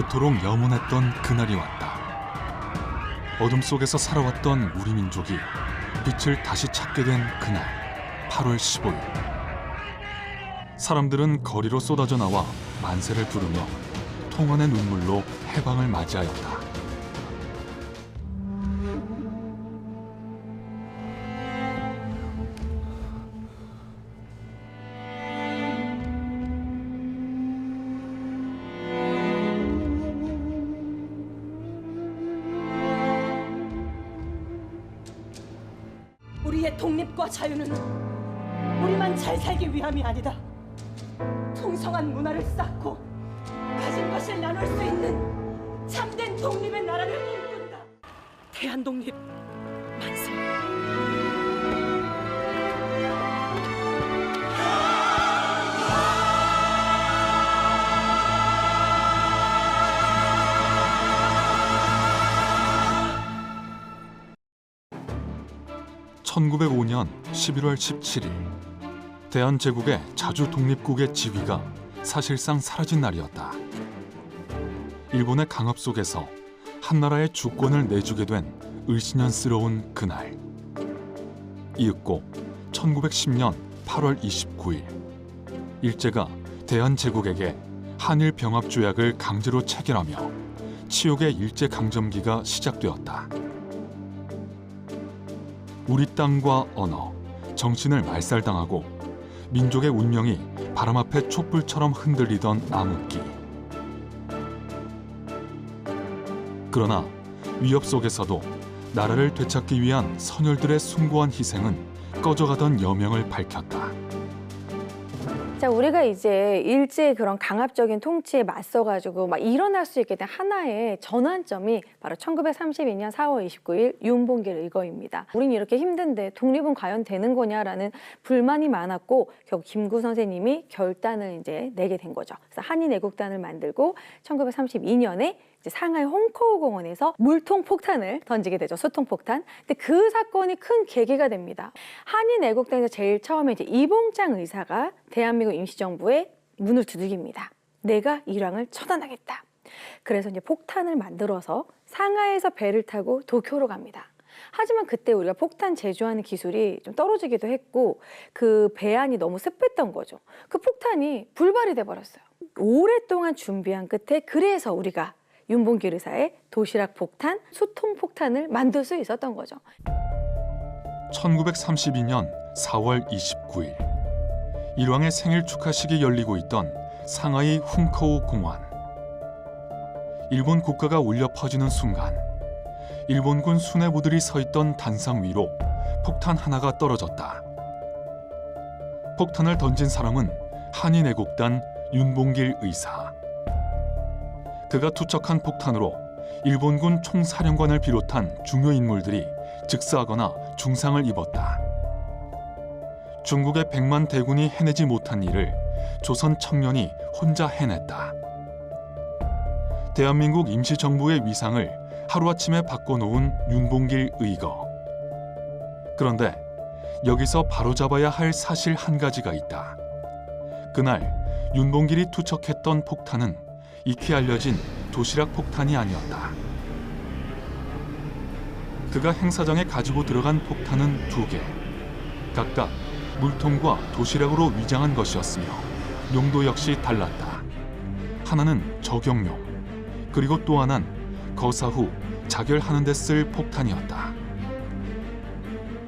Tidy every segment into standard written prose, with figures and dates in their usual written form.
그토록 염원했던 그날이 왔다. 어둠 속에서 살아왔던 우리 민족이 빛을 다시 찾게 된 그날, 8월 15일. 사람들은 거리로 쏟아져 나와 만세를 부르며 통원의 눈물로 해방을 맞이하였다. 우리의 독립과 자유는 우리만 잘 살기 위함이 아니다. 풍성한 문화를 쌓고 가진 것을 나눌 수 있는 참된 독립의 나라를 꿈꾼다. 대한독립 만세. (1905년 11월 17일) 대한제국의 자주독립국의 지위가 사실상 사라진 날이었다. 일본의 강압 속에서 한나라의 주권을 내주게 된 을씨년스러운 그날. 이윽고 1910년 8월 29일 일제가 대한제국에게 한일병합조약을 강제로 체결하며 치욕의 일제강점기가 시작되었다. 우리 땅과 언어, 정신을 말살당하고 민족의 운명이 바람 앞에 촛불처럼 흔들리던 암흑기. 그러나 위협 속에서도 나라를 되찾기 위한 선열들의 숭고한 희생은 꺼져가던 여명을 밝혔다. 자, 우리가 이제 일제의 그런 강압적인 통치에 맞서가지고 막 일어날 수 있게 된 하나의 전환점이 바로 1932년 4월 29일 윤봉길 의거입니다. 우린 이렇게 힘든데 독립은 과연 되는 거냐라는 불만이 많았고 결국 김구 선생님이 결단을 이제 내게 된 거죠. 그래서 한인애국단을 만들고 1932년에 이제 상하이 홍커우 공원에서 물통 폭탄을 던지게 되죠. 수통폭탄. 근데 그 사건이 큰 계기가 됩니다. 한인애국단에서 제일 처음에 이제 이봉장 의사가 대한민국 임시정부에 문을 두들깁니다. 내가 일왕을 처단하겠다. 그래서 이제 폭탄을 만들어서 상하이에서 배를 타고 도쿄로 갑니다. 하지만 그때 우리가 폭탄 제조하는 기술이 좀 떨어지기도 했고 그 배안이 너무 습했던 거죠. 그 폭탄이 불발이 돼버렸어요. 오랫동안 준비한 끝에 그래서 우리가 윤봉길 의사의 도시락 폭탄, 수통 폭탄을 만들 수 있었던 거죠. 1932년 4월 29일 일왕의 생일 축하식이 열리고 있던 상하이 훈커우 공원. 일본 국가가 울려 퍼지는 순간 일본군 수뇌부들이 서 있던 단상 위로 폭탄 하나가 떨어졌다. 폭탄을 던진 사람은 한인애국단 윤봉길 의사. 그가 투척한 폭탄으로 일본군 총사령관을 비롯한 중요 인물들이 즉사하거나 중상을 입었다. 중국의 100만 대군이 해내지 못한 일을 조선 청년이 혼자 해냈다. 대한민국 임시정부의 위상을 하루아침에 바꿔놓은 윤봉길 의거. 그런데 여기서 바로잡아야 할 사실 한 가지가 있다. 그날 윤봉길이 투척했던 폭탄은 익히 알려진 도시락 폭탄이 아니었다. 그가 행사장에 가지고 들어간 폭탄은 2개. 각각 물통과 도시락으로 위장한 것이었으며 용도 역시 달랐다. 하나는 적용용, 그리고 또 하나는 거사 후 자결하는 데 쓸 폭탄이었다.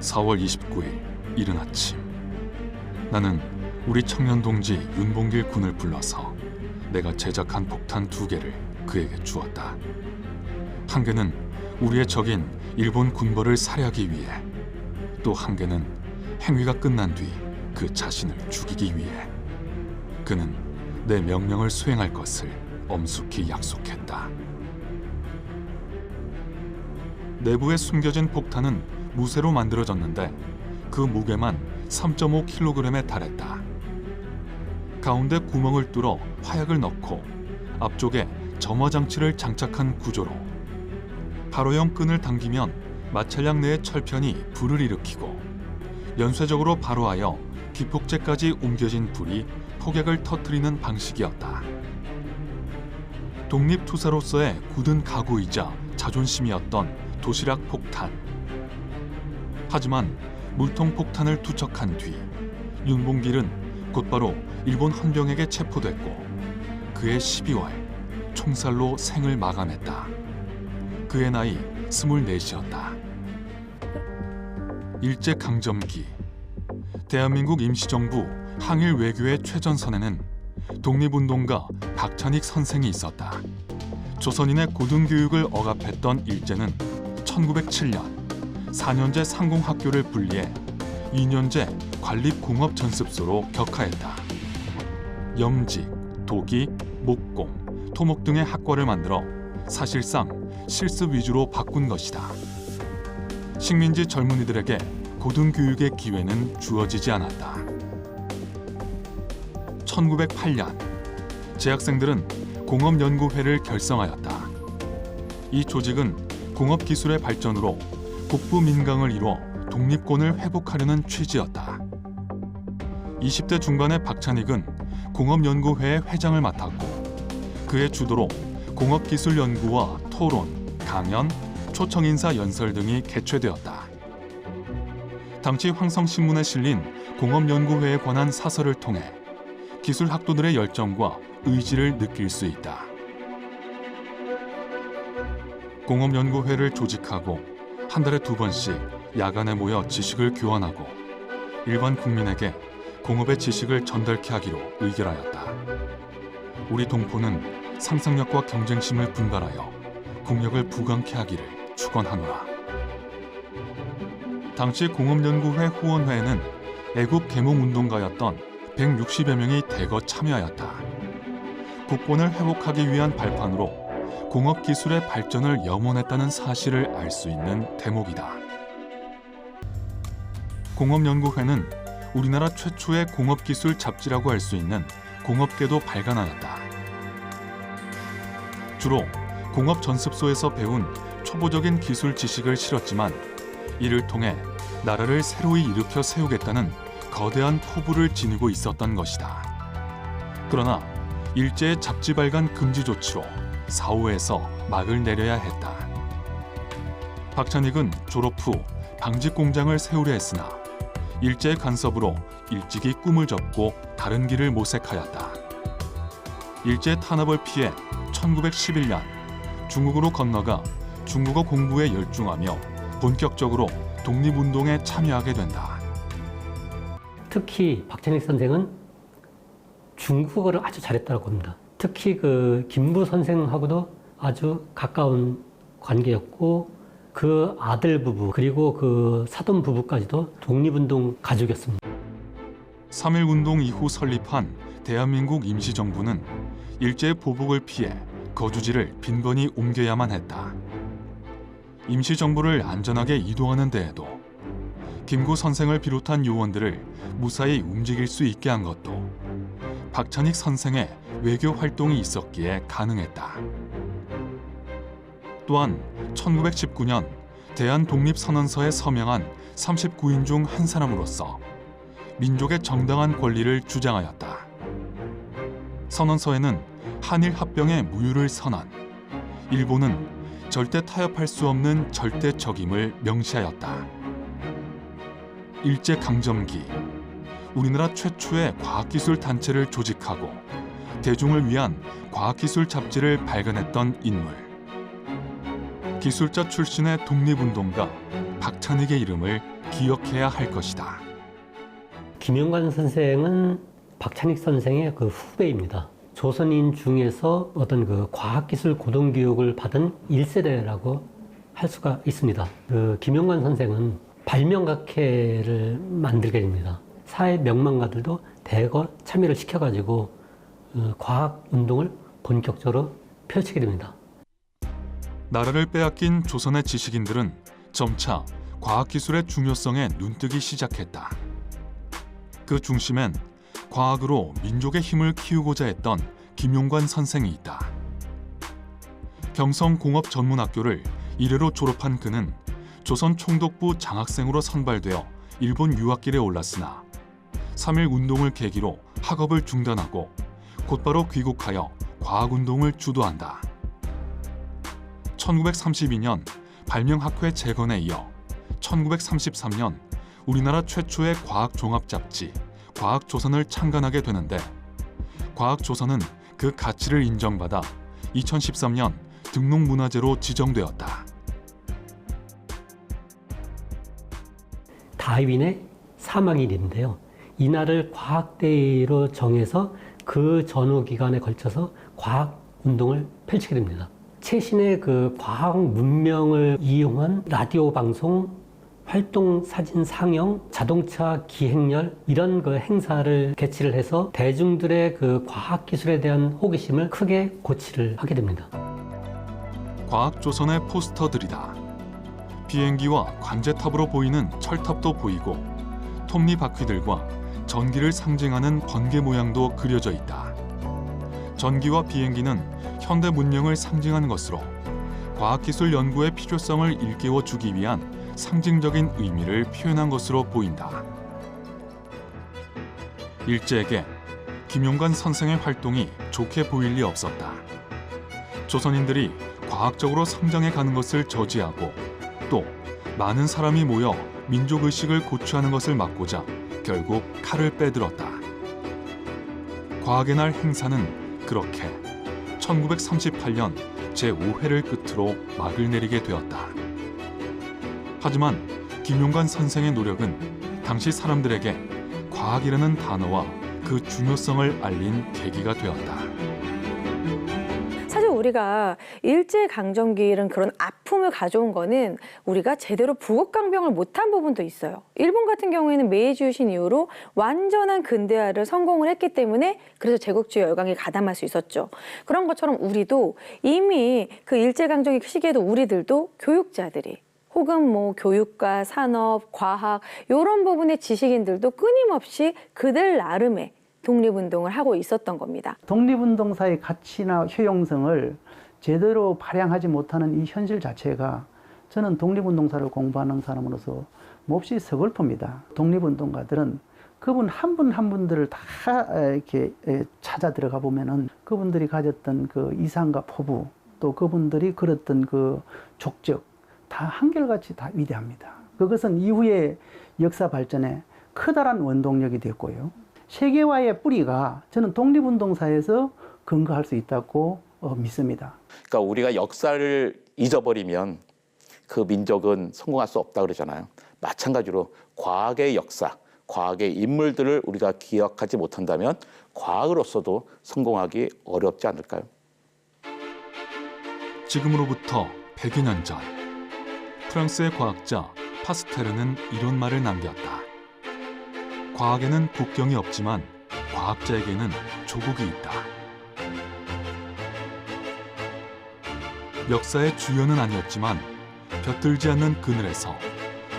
4월 29일 이른 아침, 나는 우리 청년 동지 윤봉길 군을 불러서 내가 제작한 폭탄 2개를 그에게 주었다. 한 개는 우리의 적인 일본 군벌을 살해하기 위해, 또 한 개는 행위가 끝난 뒤 그 자신을 죽이기 위해. 그는 내 명령을 수행할 것을 엄숙히 약속했다. 내부에 숨겨진 폭탄은 무쇠로 만들어졌는데 그 무게만 3.5kg에 달했다. 가운데 구멍을 뚫어 화약을 넣고 앞쪽에 점화 장치를 장착한 구조로 가로형 끈을 당기면 마찰량 내의 철편이 불을 일으키고 연쇄적으로 발호하여 기폭제까지 옮겨진 불이 폭약을 터뜨리는 방식이었다. 독립투사로서의 굳은 각오이자 자존심이었던 도시락 폭탄. 하지만 물통 폭탄을 투척한 뒤 윤봉길은 곧바로 일본 헌병에게 체포됐고 그해 12월 총살로 생을 마감했다. 그의 나이 24이었다. 일제강점기 대한민국 임시정부 항일 외교의 최전선에는 독립운동가 박찬익 선생이 있었다. 조선인의 고등교육을 억압했던 일제는 1907년 4년제 상공학교를 분리해 2년제 관립공업전습소로 격하했다. 염직, 도기, 목공, 토목 등의 학과를 만들어 사실상 실습 위주로 바꾼 것이다. 식민지 젊은이들에게 고등교육의 기회는 주어지지 않았다. 1908년 재학생들은 공업연구회를 결성하였다. 이 조직은 공업기술의 발전으로 북부 민강을 이뤄 독립권을 회복하려는 취지였다. 20대 중반의 박찬익은 공업연구회의 회장을 맡았고 그의 주도로 공업기술연구와 토론, 강연, 초청인사 연설 등이 개최되었다. 당시 황성신문에 실린 공업연구회에 관한 사설을 통해 기술학도들의 열정과 의지를 느낄 수 있다. 공업연구회를 조직하고 한 달에 2번씩 야간에 모여 지식을 교환하고 일반 국민에게 공업의 지식을 전달케 하기로 의결하였다. 우리 동포는 상상력과 경쟁심을 분발하여 국력을 부강케 하기를 축원하노라. 당시 공업연구회 후원회에는 애국 계몽운동가였던 160여 명이 대거 참여하였다. 국본을 회복하기 위한 발판으로 공업기술의 발전을 염원했다는 사실을 알 수 있는 대목이다. 공업연구회는 우리나라 최초의 공업기술 잡지라고 할 수 있는 공업계도 발간하였다. 주로 공업전습소에서 배운 초보적인 기술 지식을 실었지만 이를 통해 나라를 새로이 일으켜 세우겠다는 거대한 포부를 지니고 있었던 것이다. 그러나 일제의 잡지 발간 금지 조치로 사후에서 막을 내려야 했다. 박찬익은 졸업 후 방직 공장을 세우려 했으나 일제의 간섭으로 일찍이 꿈을 접고 다른 길을 모색하였다. 일제 탄압을 피해 1911년 중국으로 건너가 중국어 공부에 열중하며 본격적으로 독립운동에 참여하게 된다. 특히 박찬익 선생은 중국어를 아주 잘했다고 합니다. 특히 그 김부 선생하고도 아주 가까운 관계였고 그 아들 부부 그리고 그 사돈 부부까지도 독립운동 가족이었습니다. 3.1운동 이후 설립한 대한민국 임시정부는 일제의 보복을 피해 거주지를 빈번히 옮겨야만 했다. 임시정부를 안전하게 이동하는 데에도 김구 선생을 비롯한 요원들을 무사히 움직일 수 있게 한 것도 박찬익 선생의 외교 활동이 있었기에 가능했다. 또한 1919년 대한독립선언서에 서명한 39인 중 한 사람으로서 민족의 정당한 권리를 주장하였다. 선언서에는 한일 합병의 무효를 선언, 일본은 절대 타협할 수 없는 절대적임을 명시하였다. 일제강점기, 우리나라 최초의 과학기술 단체를 조직하고 대중을 위한 과학기술 잡지를 발간했던 인물. 기술자 출신의 독립운동가 박찬익의 이름을 기억해야 할 것이다. 김영관 선생은 박찬익 선생의 그 후배입니다. 조선인 중에서 어떤 그 과학기술 고등교육을 받은 1세대라고 할 수가 있습니다. 그 김영관 선생은 발명각회를 만들게 됩니다. 사회 명망가들도 대거 참여를 시켜가지고 과학운동을 본격적으로 펼치게 됩니다. 나라를 빼앗긴 조선의 지식인들은 점차 과학기술의 중요성에 눈뜨기 시작했다. 그 중심엔 과학으로 민족의 힘을 키우고자 했던 김용관 선생이 있다. 경성공업전문학교를 이래로 졸업한 그는 조선 총독부 장학생으로 선발되어 일본 유학길에 올랐으나 3.1운동을 계기로 학업을 중단하고 곧바로 귀국하여 과학운동을 주도한다. 1932년 발명학회 재건에 이어 1933년 우리나라 최초의 과학종합잡지 과학조선을 창간하게 되는데, 과학조선은 그 가치를 인정받아 2013년 등록문화재로 지정되었다. 다윈의 사망일인데요. 이날을 과학데이로 정해서 그 전후 기간에 걸쳐서 과학운동을 펼치게 됩니다. 최신의 그 과학 문명을 이용한 라디오 방송, 활동 사진 상영, 자동차 기행열 이런 그 행사를 개최를 해서 대중들의 그 과학 기술에 대한 호기심을 크게 고취를 하게 됩니다. 과학조선의 포스터들이다. 비행기와 관제탑으로 보이는 철탑도 보이고 톱니바퀴들과 전기를 상징하는 번개 모양도 그려져 있다. 전기와 비행기는 현대 문명을 상징하는 것으로 과학기술 연구의 필요성을 일깨워주기 위한 상징적인 의미를 표현한 것으로 보인다. 일제에게 김용관 선생의 활동이 좋게 보일 리 없었다. 조선인들이 과학적으로 성장해 가는 것을 저지하고 또 많은 사람이 모여 민족의식을 고취하는 것을 막고자 결국 칼을 빼들었다. 과학의 날 행사는 그렇게 1938년 제5회를 끝으로 막을 내리게 되었다. 하지만 김용관 선생의 노력은 당시 사람들에게 과학이라는 단어와 그 중요성을 알린 계기가 되었다. 사실 우리가 일제강점기는 그런 아픔을 가져온 거는 우리가 제대로 부국강병을 못한 부분도 있어요. 일본 같은 경우에는 메이지 유신 이후로 완전한 근대화를 성공을 했기 때문에 그래서 제국주의 열강에 가담할 수 있었죠. 그런 것처럼 우리도 이미 그 일제강점기 시기에도 우리들도 교육자들이 혹은 뭐 교육과 산업, 과학 이런 부분의 지식인들도 끊임없이 그들 나름의 독립운동을 하고 있었던 겁니다. 독립운동사의 가치나 효용성을 제대로 발扬하지 못하는 이 현실 자체가 저는 독립운동사를 공부하는 사람으로서 몹시 서글픕니다. 독립운동가들은 그분 한 분 한 분들을 다 이렇게 찾아 들어가 보면은 그분들이 가졌던 그 이상과 포부, 또 그분들이 걸었던 그 족적 다 한결같이 다 위대합니다. 그것은 이후의 역사 발전에 커다란 원동력이 됐고요. 세계화의 뿌리가 저는 독립운동사에서 근거할 수 있다고 믿습니다. 그러니까 우리가 역사를 잊어버리면 그 민족은 성공할 수 없다 그러잖아요. 마찬가지로 과학의 역사, 과학의 인물들을 우리가 기억하지 못한다면 과학으로서도 성공하기 어렵지 않을까요? 지금으로부터 100여 년 전, 프랑스의 과학자 파스테르는 이런 말을 남겼다. 과학에는 국경이 없지만 과학자에게는 조국이 있다. 역사의 주연은 아니었지만 벼들지 않는 그늘에서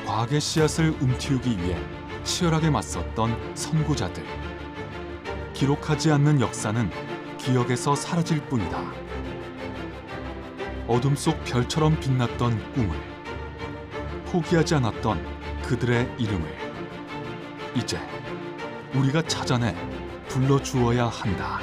과학의 씨앗을 움틔우기 위해 치열하게 맞섰던 선구자들. 기록하지 않는 역사는 기억에서 사라질 뿐이다. 어둠 속 별처럼 빛났던 꿈을, 포기하지 않았던 그들의 이름을 이제 우리가 찾아내 불러주어야 한다.